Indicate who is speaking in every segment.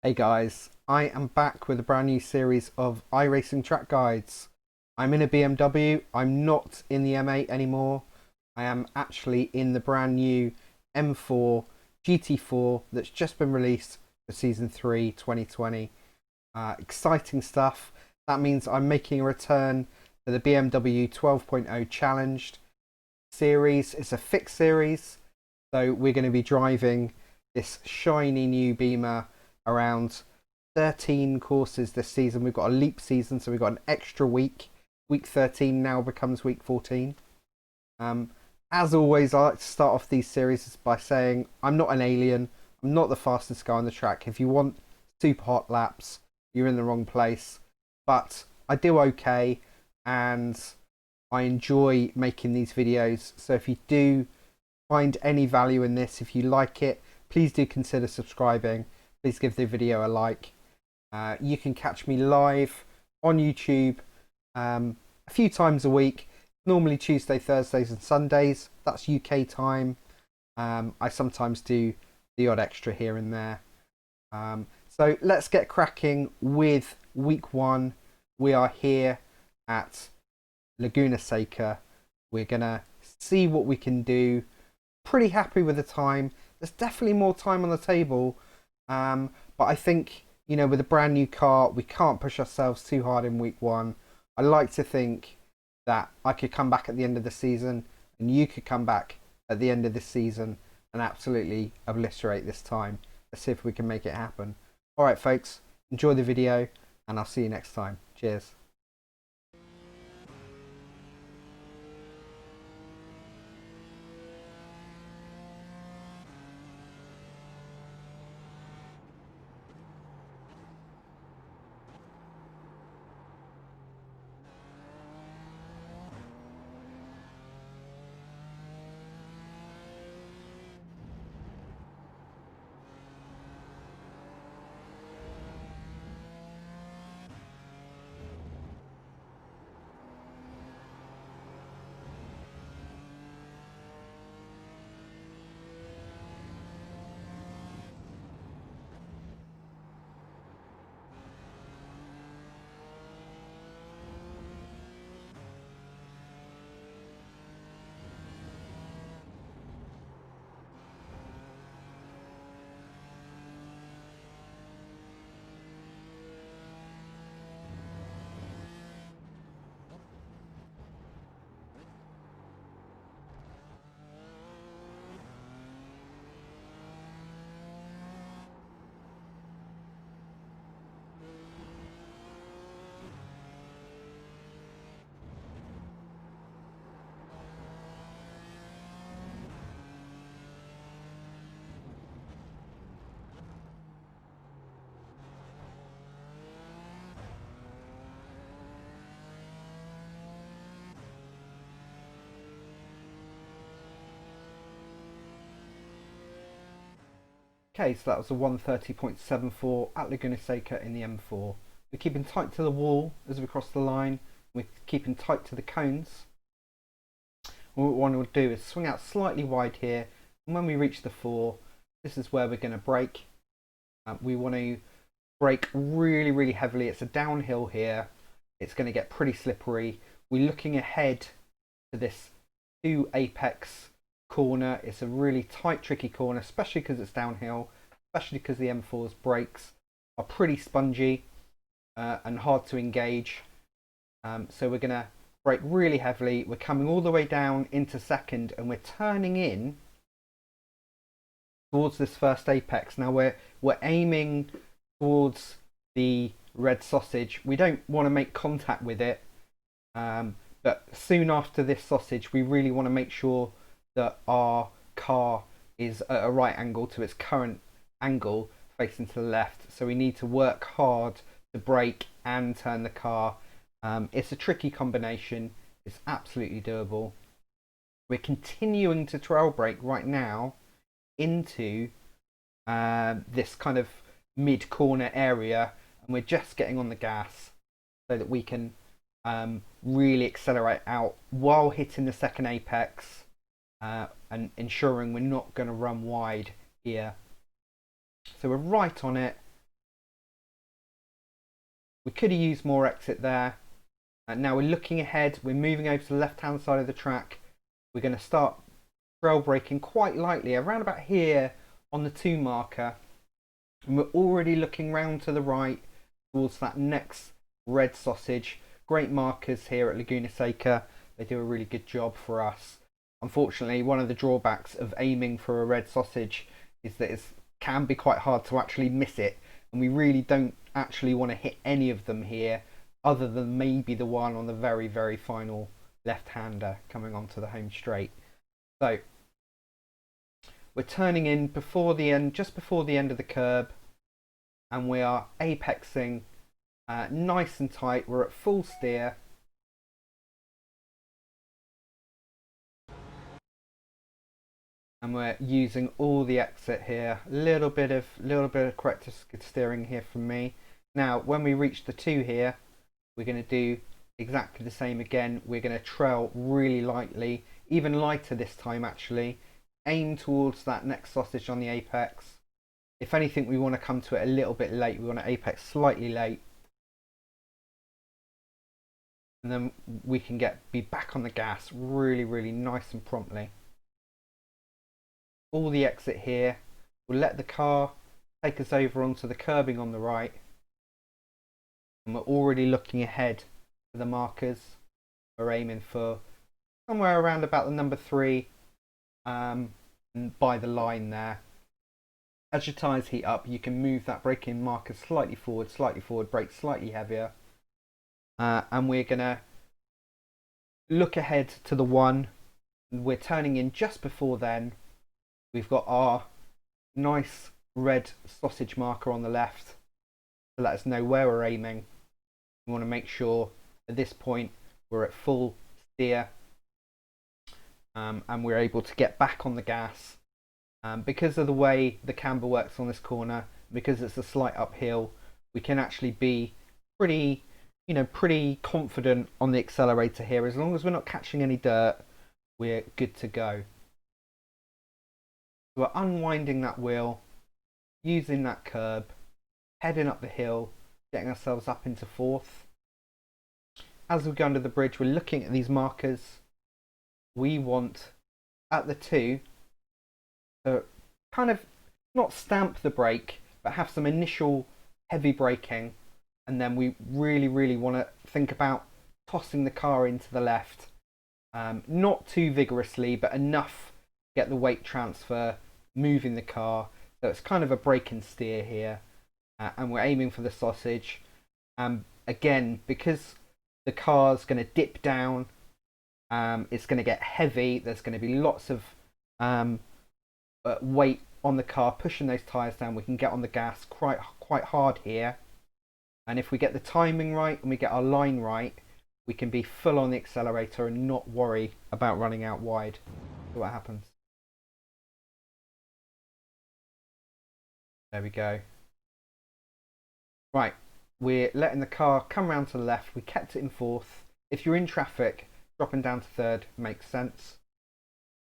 Speaker 1: Hey guys, I am back with a brand new series of iRacing track guides. I'm in a BMW, I'm not in the M8 anymore. I am actually in the brand new M4 GT4 that's just been released for Season 3 2020. Exciting stuff. That means I'm making a return to the BMW 12.0 Challenged series. It's a fixed series, so we're going to be driving this shiny new Beamer around 13 courses this season. We've got a leap season, so we've got an extra week. Week 13 now becomes week 14. As always, I like to start off these series by saying I'm not an alien. I'm not the fastest guy on the track. If you want super hot laps, you're in the wrong place. But I do okay, and I enjoy making these videos. So if you do find any value in this, if you like it, please do consider subscribing. Please give the video a like. You can catch me live on YouTube a few times a week, normally Tuesday, Thursdays and Sundays. That's UK time. I sometimes do the odd extra here and there. So let's get cracking with week one. We are here at Laguna Seca. We're gonna see what we can do. Pretty happy with the time. There's definitely more time on the table, but I think, you know, with a brand new car, we can't push ourselves too hard in week one. I like to think that I could come back at the end of the season, and you could come back at the end of this season and absolutely obliterate this time. Let's see if we can make it happen. All right, folks, enjoy the video, and I'll see you next time. Cheers. Okay, so that was a 130.74 at Laguna Seca in the M4. We're keeping tight to the wall as we cross the line. We're keeping tight to the cones. What we want to do is swing out slightly wide here, and when we reach the 4, this is where we're going to brake. We want to brake really heavily. It's a downhill here. It's going to get pretty slippery. We're looking ahead to this 2 apex corner. It's a really tight, tricky corner, especially because it's downhill, especially because the M4's brakes are pretty spongy and hard to engage. So we're going to brake really heavily. We're coming all the way down into second, and we're turning in towards this first apex. Now we're aiming towards the red sausage. We don't want to make contact with it, but soon after this sausage, we really want to make sure that our car is at a right angle to its current angle facing to the left. So we need to work hard to brake and turn the car. It's a tricky combination. It's absolutely doable. We're continuing to trail brake right now into this kind of mid corner area, and we're just getting on the gas so that we can really accelerate out while hitting the second apex and ensuring we're not going to run wide here. So we're right on it. We could have used more exit there. Now we're looking ahead, we're moving over to the left hand side of the track. We're going to start trail braking quite lightly around about here on the 2 marker. And we're already looking round to the right towards that next red sausage. Great markers here at Laguna Seca. They do a really good job for us. Unfortunately, one of the drawbacks of aiming for a red sausage is that it can be quite hard to actually miss it, and we really don't actually want to hit any of them here, other than maybe the one on the very, very final left-hander coming onto the home straight. So we're turning in before the end, just before the end of the curb, and we are apexing nice and tight. We're at full steer. And we're using all the exit here. A little bit of correct steering here from me. Now, when we reach the 2 here, we're going to do exactly the same again. We're going to trail really lightly, even lighter this time actually. Aim towards that next sausage on the apex. If anything, we want to come to it a little bit late. We want to apex slightly late. And then we can be back on the gas really, really nice and promptly. All the exit here. We'll let the car take us over onto the curbing on the right. And we're already looking ahead for the markers. We're aiming for somewhere around about the number 3 by the line there. As your tyres heat up, you can move that braking marker slightly forward, brake slightly heavier. And we're going to look ahead to the 1. We're turning in just before then. We've got our nice red sausage marker on the left to let us know where we're aiming. We want to make sure at this point we're at full steer, and we're able to get back on the gas. Because of the way the camber works on this corner, because it's a slight uphill, we can actually be pretty confident on the accelerator here. As long as we're not catching any dirt, we're good to go. We're unwinding that wheel, using that curb, heading up the hill, getting ourselves up into 4th. As we go under the bridge, we're looking at these markers. We want, at the 2, to kind of not stamp the brake, but have some initial heavy braking. And then we really, really want to think about tossing the car into the left. Not too vigorously, but enough to get the weight transfer, moving the car. So it's kind of a brake and steer here. And we're aiming for the sausage. Again, because the car's going to dip down, it's going to get heavy. There's going to be lots of weight on the car pushing those tyres down. We can get on the gas quite hard here. And if we get the timing right and we get our line right, we can be full on the accelerator and not worry about running out wide. See what happens. There we go. Right, we're letting the car come round to the left. We kept it in 4th. If you're in traffic, dropping down to 3rd makes sense.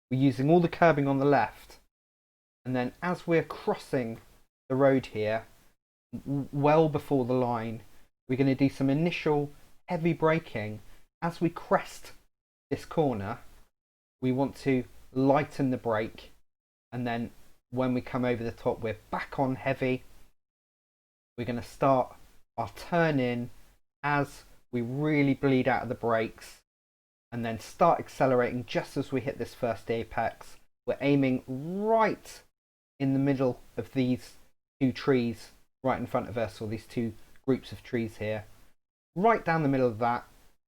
Speaker 1: We're using all the curbing on the left. And then as we're crossing the road here, well before the line, we're going to do some initial heavy braking. As we crest this corner, we want to lighten the brake, and then when we come over the top, we're back on heavy. We're going to start our turn in as we really bleed out of the brakes, and then start accelerating just as we hit this first apex. We're aiming right in the middle of these 2 trees right in front of us, or these 2 groups of trees here, right down the middle of that.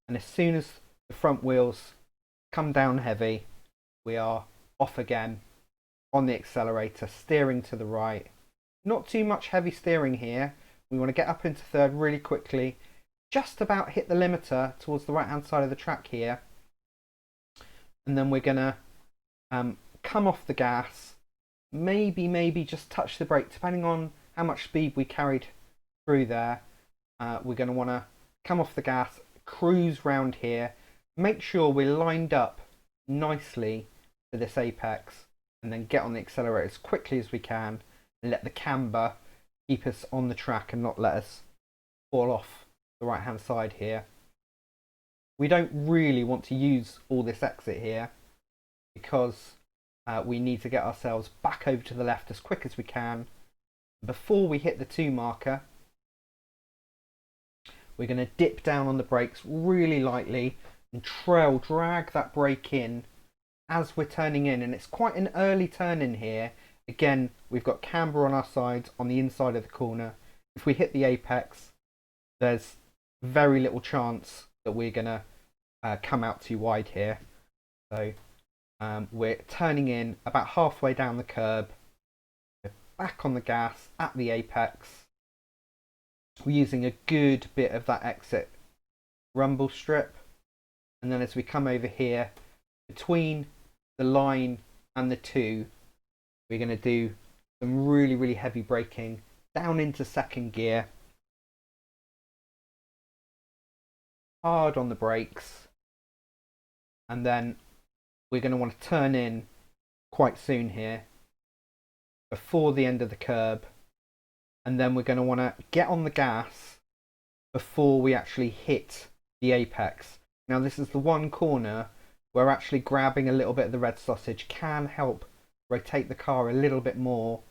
Speaker 1: And as soon as the front wheels come down heavy, we are off again on the accelerator, steering to the right. Not too much heavy steering here. We want to get up into 3rd really quickly, just about hit the limiter towards the right hand side of the track here, and then we're gonna come off the gas, maybe just touch the brake depending on how much speed we carried through there. We're going to want to come off the gas, cruise round here, make sure we're lined up nicely for this apex, and then get on the accelerator as quickly as we can and let the camber keep us on the track and not let us fall off the right hand side here. We don't really want to use all this exit here because we need to get ourselves back over to the left as quick as we can. Before we hit the 2 marker, we're going to dip down on the brakes really lightly and drag that brake in as we're turning in, and it's quite an early turn in here. Again, we've got camber on our sides on the inside of the corner. If we hit the apex, there's very little chance that we're going to come out too wide here. So we're turning in about halfway down the curb. We're back on the gas at the apex. We're using a good bit of that exit rumble strip. And then as we come over here, between the line and the 2, we're going to do some really heavy braking down into 2nd gear. Hard on the brakes. And then we're going to want to turn in quite soon here before the end of the curb. And then we're going to want to get on the gas before we actually hit the apex. Now this is the one corner where actually grabbing a little bit of the red sausage can help rotate the car a little bit more.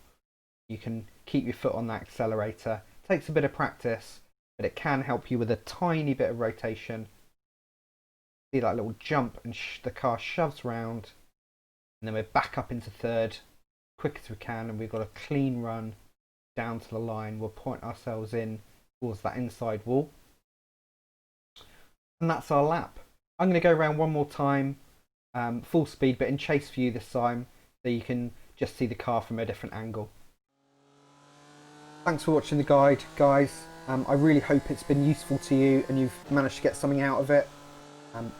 Speaker 1: You can keep your foot on that accelerator. It takes a bit of practice, but it can help you with a tiny bit of rotation. See that little jump and the car shoves round, and then we're back up into 3rd quick as we can, and we've got a clean run down to the line. We'll point ourselves in towards that inside wall, and that's our lap. I'm going to go around one more time, full speed, but in chase view this time, so you can just see the car from a different angle. Thanks for watching the guide, guys. I really hope it's been useful to you and you've managed to get something out of it.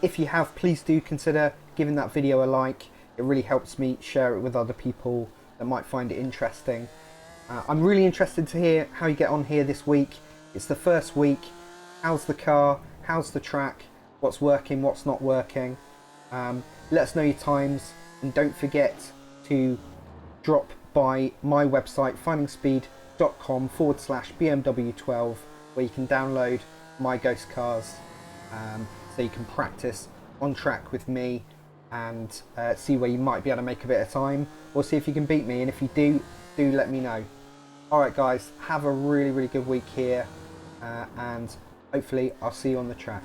Speaker 1: If you have, please do consider giving that video a like. It really helps me share it with other people that might find it interesting. I'm really interested to hear how you get on here this week. It's the first week. How's the car? How's the track? What's working? What's not working? Let us know your times, and don't forget to drop by my website findingspeed.com/BMW 12, where you can download my ghost cars, so you can practice on track with me and see where you might be able to make a bit of time, or see if you can beat me. And if you do let me know. Alright guys, have a really good week here, and hopefully I'll see you on the track.